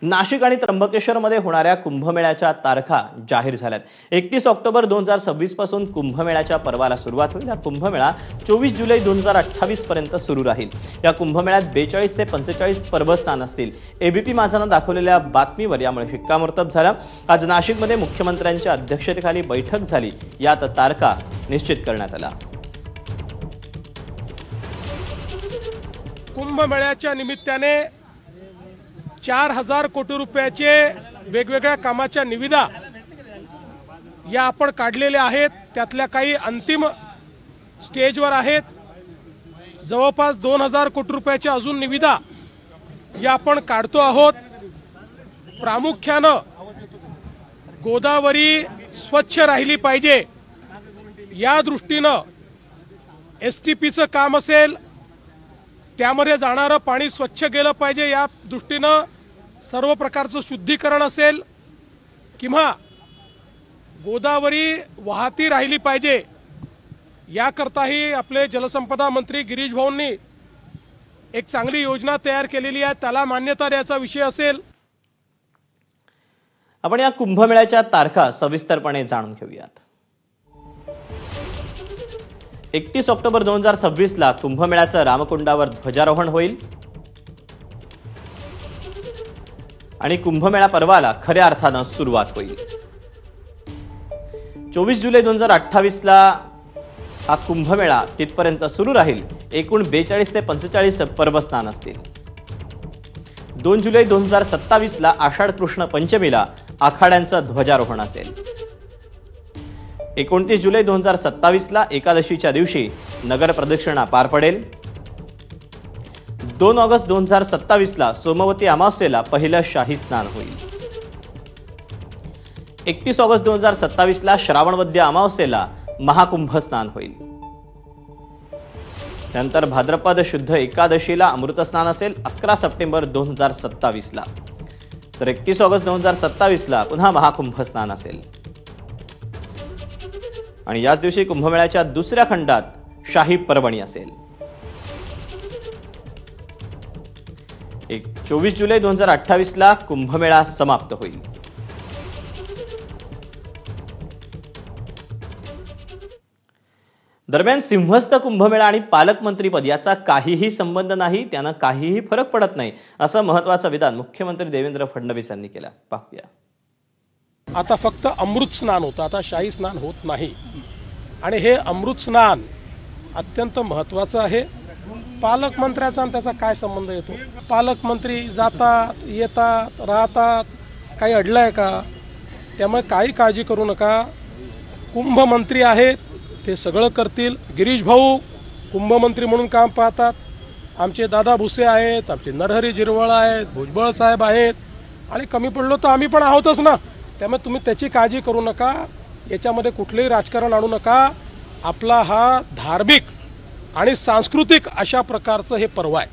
नाशिक आणि त्र्यंबकेश्वरमध्ये होणाऱ्या कुंभमेळ्याच्या तारखा जाहीर झाल्यात। 31 ऑक्टोबर 2026 पासून कुंभमेळ्याच्या पर्वाला सुरुवात होईल। हा कुंभमेळा 24 जुलै 2028 पर्यंत सुरू राहील। या कुंभमेळ्यात 42 ते 45 पर्वस्थान असतील। एबीपी माझानं दाखवलेल्या बातमीवर यामुळे शिक्कामोर्तब झालं। आज नाशिकमध्ये मुख्यमंत्र्यांच्या अध्यक्षतेखाली बैठक झाली। यात तारखा निश्चित करण्यात आल्या। कुंभमेळ्याच्या निमित्ताने 4000 कोटी रुपयाचे वेगवेगळ्या कामाच्या निविदा या आपण काढलेल्या आहेत। त्यातल्या काही अंतिम स्टेजवर आहेत। जवळपास 2000 कोटी रुपयाच्या अजून निविदा या आपण काढतो आहोत। प्रामुख्यानं गोदावरी स्वच्छ राहिली पाहिजे या दृष्टीनं एसटीपीचं काम असेल, त्यामध्ये जाणारं पाणी स्वच्छ गेलं पाहिजे या दृष्टीनं सर्व प्रकारचं शुद्धीकरण असेल किंवा गोदावरी वाहती राहिली पाहिजे याकरताही आपले जलसंपदा मंत्री गिरीश भाऊंनी एक चांगली योजना तयार केलेली आहे। त्याला मान्यता द्यायचा विषय असेल। आपण या कुंभमेळ्याच्या तारखा सविस्तरपणे जाणून घेऊयात। 31 ऑक्टोबर 2026 ला कुंभमेळ्याचं रामकुंडावर ध्वजारोहण होईल आणि कुंभमेळा पर्वाला खऱ्या अर्थानं सुरुवात होईल। 24 जुलै 2028 ला हा कुंभमेळा तिथपर्यंत सुरू राहील। एकूण 42 ते 45 पर्वस्नान असतील। 2 जुलै 2027 ला आषाढ कृष्ण पंचमीला आखाड्यांचं ध्वजारोहण असेल। 29 जुलै 2027 ला एकादशीच्या दिवशी नगर प्रदक्षिणा पार पडेल। 2 ऑगस्ट 2027 ला सोमवती अमावस्येला पहिलं शाही स्नान होईल। 31 ऑगस्ट 2027 ला श्रावणवद्य अमावस्येला महाकुंभ स्नान होईल। नंतर भाद्रपद शुद्ध एकादशीला अमृत स्नान असेल 11 सप्टेंबर 2027 ला। तर 31 ऑगस्ट 2027 ला पुन्हा महाकुंभ स्नान असेल आणि याच दिवशी कुंभमेळ्याच्या दुसऱ्या खंडात शाही पर्वणी असेल। 24 जुलै 2028 ला कुंभमेळा समाप्त होईल। दरम्यान सिंहस्थ कुंभमेळा आणि पालकमंत्रीपद याचा काहीही संबंध नाही, त्यानं काहीही फरक पडत नाही, असं महत्त्वाचं विधान मुख्यमंत्री देवेंद्र फडणवीस यांनी केलं। पाहूया। आता फक्त अमृत स्नान होतं, आता शाही स्नान होत नाही आणि हे अमृत स्नान अत्यंत महत्त्वाचं आहे। पालकमंत्र्याचा आणि त्याचा काय संबंध येतो? पालकमंत्री जातात येतात राहतात, काही अडलंय का? त्यामुळे काही काळजी करू नका। कुंभमंत्री आहेत ते सगळं करतील। गिरीश भाऊ कुंभमंत्री म्हणून काम पाहतात। आमचे दादा भुसे आहेत, आमचे नरहरी झिरवळ आहेत, भुजबळ साहेब आहेत आणि कमी पडलो तर आम्ही पण आहोतच ना। त्यामुळे तुम्ही त्याची काळजी करू नका, याच्यामध्ये कुठलेही राजकारण आणू नका। आपला हा धार्मिक आणि सांस्कृतिक अशा प्रकारचं हे पर्व आहे।